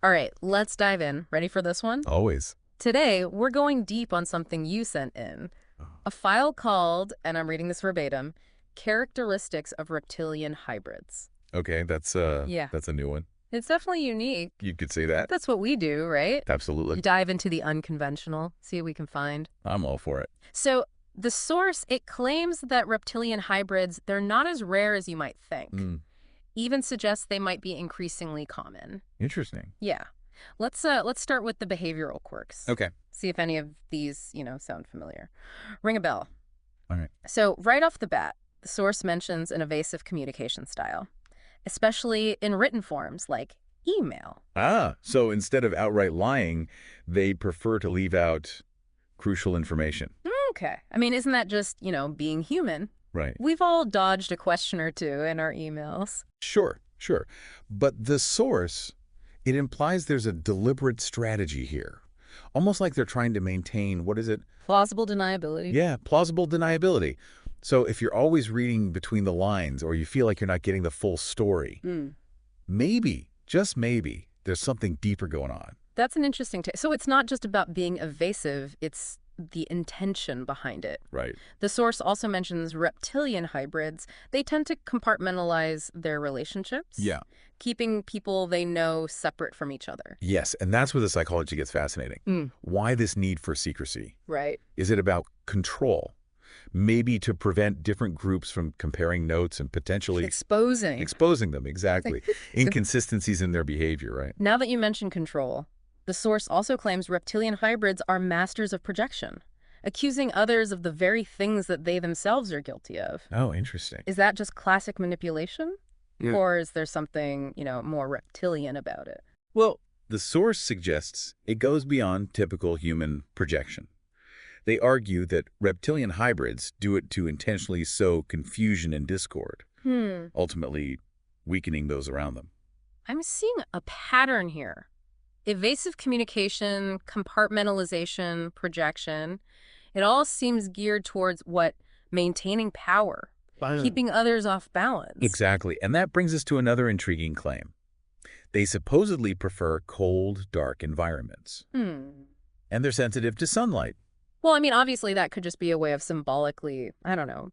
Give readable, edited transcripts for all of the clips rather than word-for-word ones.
All right, let's dive in. Ready for this one? Always. Today, we're going deep on something you sent in. A file called, and I'm reading this verbatim, Characteristics of Reptilian Hybrids. Okay, that's Yeah, that's a new one. it's definitely unique. You could say that. That's what we do, right? Absolutely. Dive into the unconventional, see what we can find. I'm all for it. So, the source, it claims that reptilian hybrids, they're not as rare as you might think. Even suggests they might be increasingly common. Interesting. Yeah. Let's start with the behavioral quirks. Okay. See if any of these, sound familiar. Ring a bell. All right. So right off the bat, the source mentions an evasive communication style, especially in written forms like email. So instead of outright lying, they prefer to leave out crucial information. Okay. I mean, isn't that just, being human? Right. We've all dodged a question or two in our emails. Sure. But the source, it implies there's a deliberate strategy here. Almost like they're trying to maintain, what is it? Plausible deniability. Yeah, plausible deniability. So if you're always reading between the lines or you feel like you're not getting the full story, maybe, just maybe, there's something deeper going on. That's an interesting take. So it's not just about being evasive, it's the intention behind it. Right. The source also mentions reptilian hybrids. They tend to compartmentalize their relationships. Yeah. Keeping people they know separate from each other. Yes, and that's where the psychology gets fascinating. Why this need for secrecy? Right. Is it about control? Maybe to prevent different groups from comparing notes and potentially exposing them, exactly. Inconsistencies in their behavior, right? Now that you mention control, the source also claims reptilian hybrids are masters of projection, accusing others of the very things that they themselves are guilty of. Oh, interesting. Is that just classic manipulation? Yeah. Or is there something, more reptilian about it? Well, the source suggests it goes beyond typical human projection. They argue that reptilian hybrids do it to intentionally sow confusion and discord, ultimately weakening those around them. I'm seeing a pattern here. Evasive communication, compartmentalization, projection. It all seems geared towards maintaining power, keeping others off balance. Exactly. And that brings us to another intriguing claim. They supposedly prefer cold, dark environments. And they're sensitive to sunlight. Well, I mean, obviously that could just be a way of symbolically,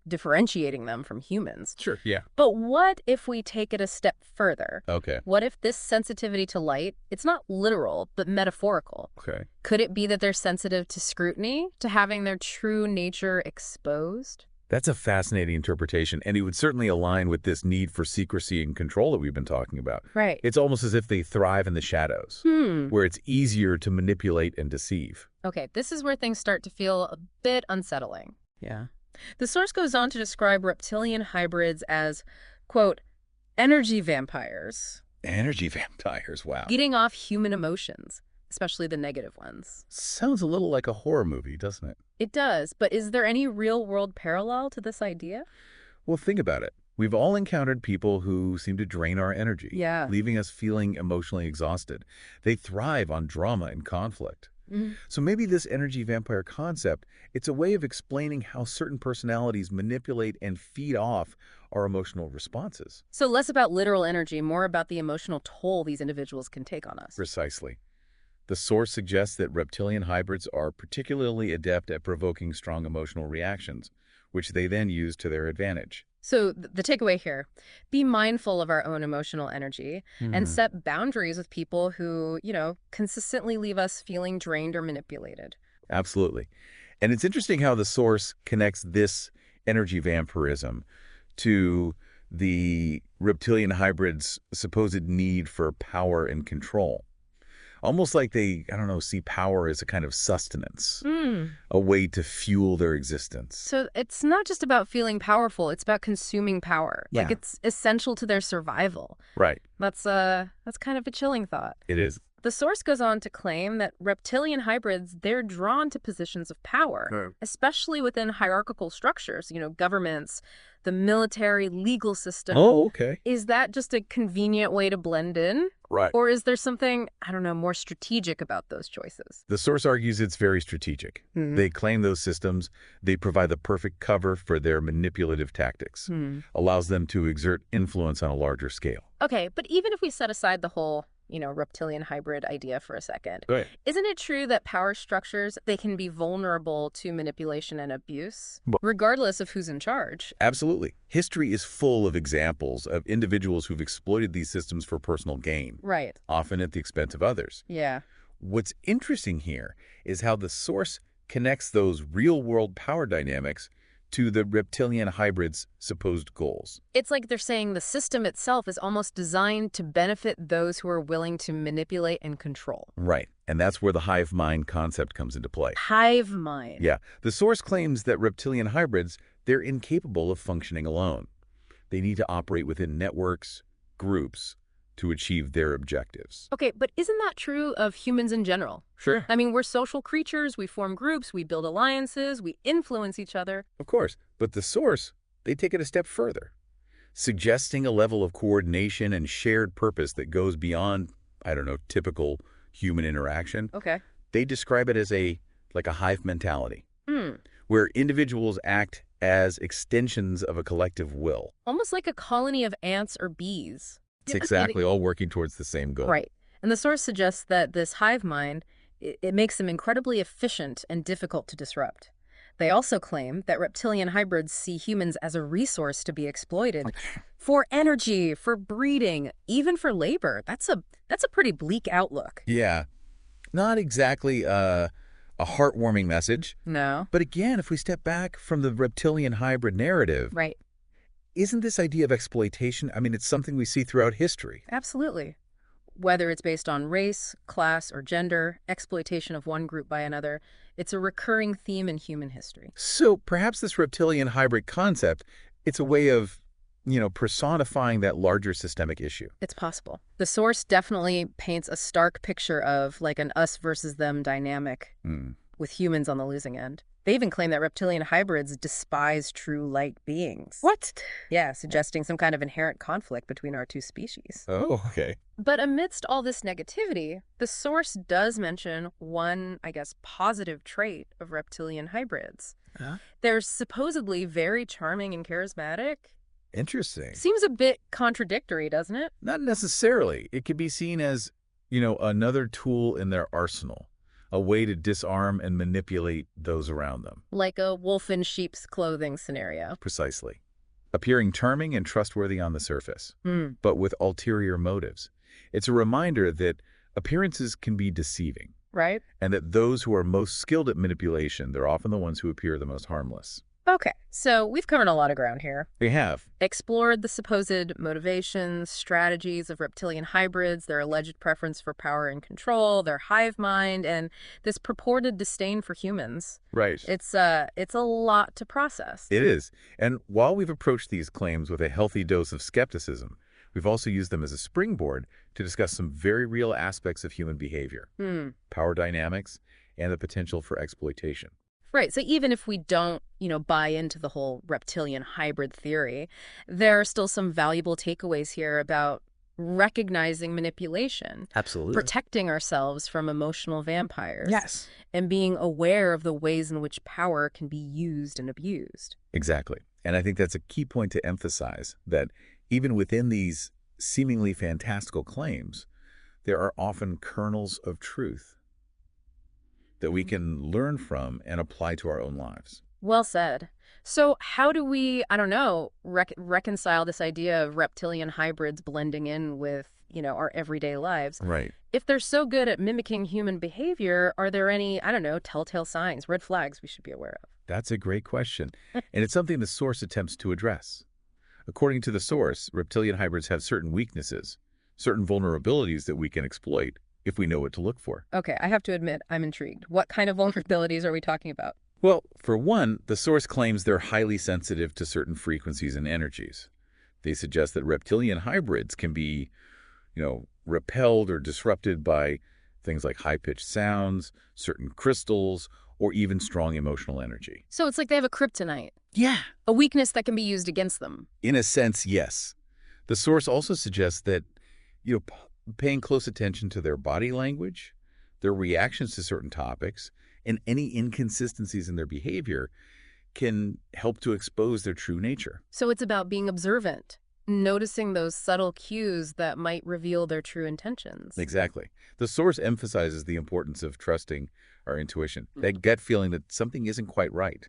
differentiating them from humans. Sure, yeah. But what if we take it a step further? Okay. What if this sensitivity to light, it's not literal, but metaphorical? Okay. Could it be that they're sensitive to scrutiny, to having their true nature exposed? That's a fascinating interpretation, and it would certainly align with this need for secrecy and control that we've been talking about. Right. It's almost as if they thrive in the shadows, where it's easier to manipulate and deceive. Okay, this is where things start to feel a bit unsettling. Yeah. The source goes on to describe reptilian hybrids as, quote, energy vampires. Energy vampires, wow. Eating off human emotions, especially the negative ones. Sounds a little like a horror movie, doesn't it? It does, but is there any real-world parallel to this idea? Well, think about it. We've all encountered people who seem to drain our energy, leaving us feeling emotionally exhausted. They thrive on drama and conflict. So maybe this energy vampire concept, it's a way of explaining how certain personalities manipulate and feed off our emotional responses. So less about literal energy, more about the emotional toll these individuals can take on us. Precisely. The source suggests that reptilian hybrids are particularly adept at provoking strong emotional reactions, which they then use to their advantage. So the takeaway here, be mindful of our own emotional energy and set boundaries with people who, consistently leave us feeling drained or manipulated. Absolutely. And it's interesting how the source connects this energy vampirism to the reptilian hybrid's supposed need for power and control. Almost like they, see power as a kind of sustenance, a way to fuel their existence. So it's not just about feeling powerful, it's about consuming power. Yeah. Like it's essential to their survival. Right. That's kind of a chilling thought. It is. The source goes on to claim that reptilian hybrids, they're drawn to positions of power, especially within hierarchical structures, governments, the military, legal system. Oh, okay. Is that just a convenient way to blend in? Right. Or is there something, more strategic about those choices? The source argues it's very strategic. They claim those systems, they provide the perfect cover for their manipulative tactics, allows them to exert influence on a larger scale. Okay, but even if we set aside the whole reptilian hybrid idea for a second. Go ahead. Isn't it true that power structures, they can be vulnerable to manipulation and abuse, Well, regardless of who's in charge? absolutely. History is full of examples of individuals who've exploited these systems for personal gain, Right. often at the expense of others. Yeah. What's interesting here is how the source connects those real-world power dynamics to the reptilian hybrid's supposed goals. It's like they're saying the system itself is almost designed to benefit those who are willing to manipulate and control. Right. And that's where the hive mind concept comes into play. Hive mind. Yeah. The source claims that reptilian hybrids, they're incapable of functioning alone. They need to operate within networks, groups, to achieve their objectives. Okay, but isn't that true of humans in general? Sure. I mean, we're social creatures, we form groups, we build alliances, we influence each other. Of course. But the source, they take it a step further, suggesting a level of coordination and shared purpose that goes beyond, I don't know, typical human interaction. Okay. They describe it as like a hive mentality, Hmm. where individuals act as extensions of a collective will. Almost like a colony of ants or bees. It's exactly all working towards the same goal. Right. And the source suggests that this hive mind, it makes them incredibly efficient and difficult to disrupt. They also claim that reptilian hybrids see humans as a resource to be exploited for energy, for breeding, even for labor. That's a pretty bleak outlook. Yeah. Not exactly a heartwarming message. No. But again, if we step back from the reptilian hybrid narrative, Right. isn't this idea of exploitation, I mean, it's something we see throughout history. Absolutely. Whether it's based on race, class, or gender, exploitation of one group by another, it's a recurring theme in human history. So perhaps this reptilian hybrid concept, it's a way of, personifying that larger systemic issue. It's possible. The source definitely paints a stark picture of like an us versus them dynamic with humans on the losing end. They even claim that reptilian hybrids despise true light beings. What? Yeah, suggesting some kind of inherent conflict between our two species. Oh, okay. But amidst all this negativity, the source does mention one, I guess, positive trait of reptilian hybrids. Huh? They're supposedly very charming and charismatic. Interesting. Seems a bit contradictory, doesn't it? Not necessarily. It could be seen as, another tool in their arsenal, a way to disarm and manipulate those around them. Like a wolf in sheep's clothing scenario. Precisely. Appearing charming and trustworthy on the surface, Hmm. but with ulterior motives. It's a reminder that appearances can be deceiving, Right? and that those who are most skilled at manipulation, they're often the ones who appear the most harmless. Okay, so we've covered a lot of ground here. They have. Explored the supposed motivations, strategies of reptilian hybrids, their alleged preference for power and control, their hive mind, and this purported disdain for humans. Right. It's a lot to process. It is. And while we've approached these claims with a healthy dose of skepticism, we've also used them as a springboard to discuss some very real aspects of human behavior, power dynamics, and the potential for exploitation. Right. So even if we don't, buy into the whole reptilian hybrid theory, there are still some valuable takeaways here about recognizing manipulation, Absolutely. protecting ourselves from emotional vampires, Yes. and being aware of the ways in which power can be used and abused. Exactly. And I think that's a key point to emphasize, that even within these seemingly fantastical claims, there are often kernels of truth that we can learn from and apply to our own lives. Well said. So how do we, I don't know, reconcile this idea of reptilian hybrids blending in with, our everyday lives? Right. If they're so good at mimicking human behavior, are there any, I don't know, telltale signs, red flags we should be aware of? That's a great question. And it's something the source attempts to address. According to the source, reptilian hybrids have certain weaknesses, certain vulnerabilities that we can exploit if we know what to look for. Okay, I have to admit, I'm intrigued. What kind of vulnerabilities are we talking about? Well, for one, the source claims they're highly sensitive to certain frequencies and energies. They suggest that reptilian hybrids can be, repelled or disrupted by things like high-pitched sounds, certain crystals, or even strong emotional energy. So it's like they have a kryptonite, Yeah. a weakness that can be used against them. In a sense, yes. The source also suggests that, paying close attention to their body language, their reactions to certain topics, and any inconsistencies in their behavior can help to expose their true nature. So it's about being observant, Noticing those subtle cues that might reveal their true intentions. Exactly. The source emphasizes the importance of trusting our intuition, that gut feeling that something isn't quite right.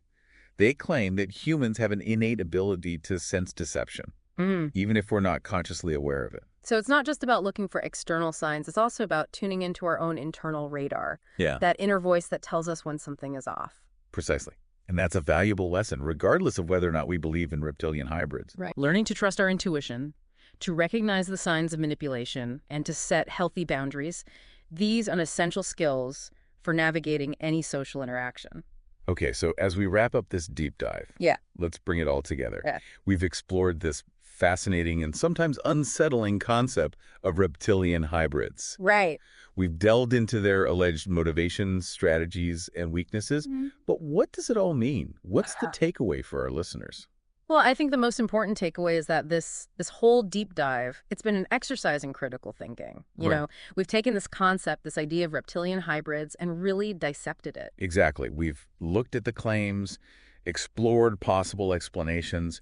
They claim that humans have an innate ability to sense deception, Mm. even if we're not consciously aware of it. So it's not just about looking for external signs, it's also about tuning into our own internal radar, Yeah, that inner voice that tells us when something is off. precisely. And that's a valuable lesson, regardless of whether or not we believe in reptilian hybrids. Right. Learning to trust our intuition, to recognize the signs of manipulation, and to set healthy boundaries, these are essential skills for navigating any social interaction. Okay, so as we wrap up this deep dive, Yeah. let's bring it all together. Yeah. We've explored this fascinating and sometimes unsettling concept of reptilian hybrids. Right. We've delved into their alleged motivations, strategies, and weaknesses. But what does it all mean? What's the takeaway for our listeners? Well, I think the most important takeaway is that this whole deep dive, it's been an exercise in critical thinking. Right. We've taken this concept, this idea of reptilian hybrids, and really dissected it. Exactly. We've looked at the claims, explored possible explanations,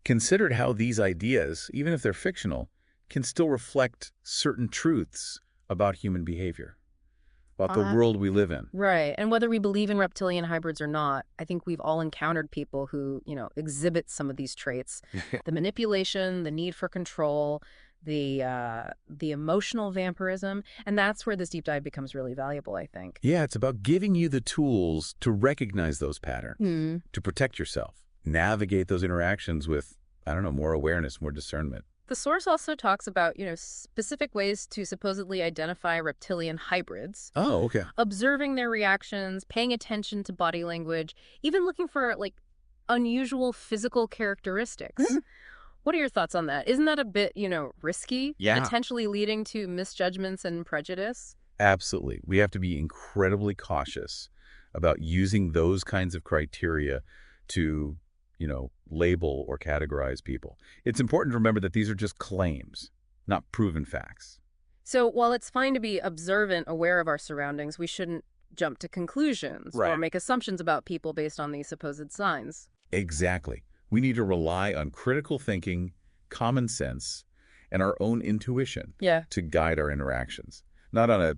considered how these ideas, even if they're fictional, can still reflect certain truths about human behavior, about the Uh, world we live in. Right. And whether we believe in reptilian hybrids or not, I think we've all encountered people who, exhibit some of these traits. The manipulation, the need for control, the emotional vampirism, and that's where this deep dive becomes really valuable, I think. Yeah, it's about giving you the tools to recognize those patterns, Hmm. to protect yourself, navigate those interactions with, I don't know, more awareness, more discernment. The source also talks about, specific ways to supposedly identify reptilian hybrids, Oh, okay. observing their reactions, paying attention to body language, even looking for like unusual physical characteristics. What are your thoughts on that? Isn't that a bit, risky? Yeah. Potentially leading to misjudgments and prejudice? Absolutely. We have to be incredibly cautious about using those kinds of criteria to, label or categorize people. It's important to remember that these are just claims, not proven facts. So while it's fine to be observant, aware of our surroundings, we shouldn't jump to conclusions or Right. make assumptions about people based on these supposed signs. Exactly. We need to rely on critical thinking, common sense, and our own intuition Yeah. to guide our interactions, not on a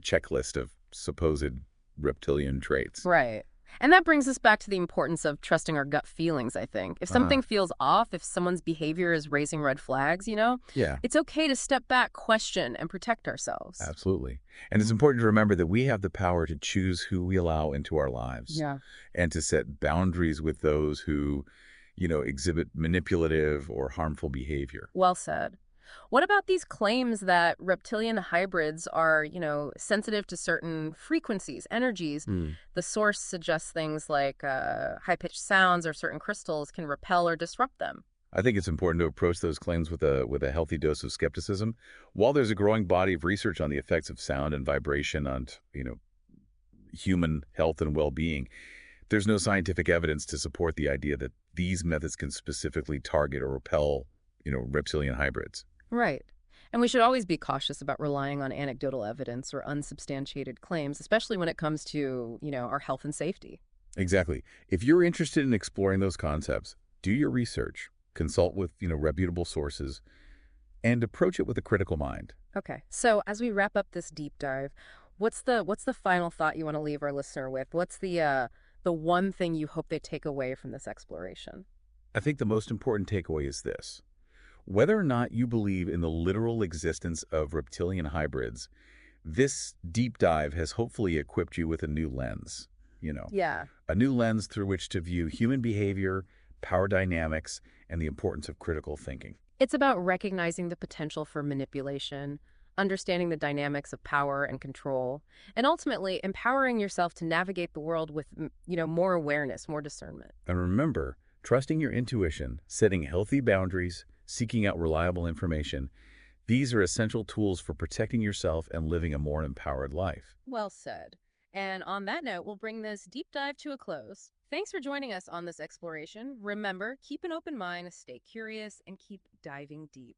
checklist of supposed reptilian traits. Right. And that brings us back to the importance of trusting our gut feelings, I think. If something feels off, if someone's behavior is raising red flags, Yeah, it's okay to step back, question, and protect ourselves. absolutely. And it's important to remember that we have the power to choose who we allow into our lives Yeah. and to set boundaries with those who, exhibit manipulative or harmful behavior. Well said. What about these claims that reptilian hybrids are, sensitive to certain frequencies, energies? The source suggests things like high-pitched sounds or certain crystals can repel or disrupt them. I think it's important to approach those claims with a healthy dose of skepticism. While there's a growing body of research on the effects of sound and vibration on, human health and well-being, there's no scientific evidence to support the idea that these methods can specifically target or repel, reptilian hybrids. Right. And we should always be cautious about relying on anecdotal evidence or unsubstantiated claims, especially when it comes to, our health and safety. Exactly. If you're interested in exploring those concepts, do your research, consult with, reputable sources, and approach it with a critical mind. Okay. So as we wrap up this deep dive, what's the final thought you want to leave our listener with? What's the one thing you hope they take away from this exploration? I think the most important takeaway is this. Whether or not you believe in the literal existence of reptilian hybrids, this deep dive has hopefully equipped you with a new lens, Yeah. a new lens through which to view human behavior, power dynamics, and the importance of critical thinking. It's about recognizing the potential for manipulation, understanding the dynamics of power and control, and ultimately empowering yourself to navigate the world with, more awareness, more discernment. And remember, trusting your intuition, setting healthy boundaries, seeking out reliable information, these are essential tools for protecting yourself and living a more empowered life. Well said. And on that note, we'll bring this deep dive to a close. Thanks for joining us on this exploration. Remember, keep an open mind, stay curious, and keep diving deep.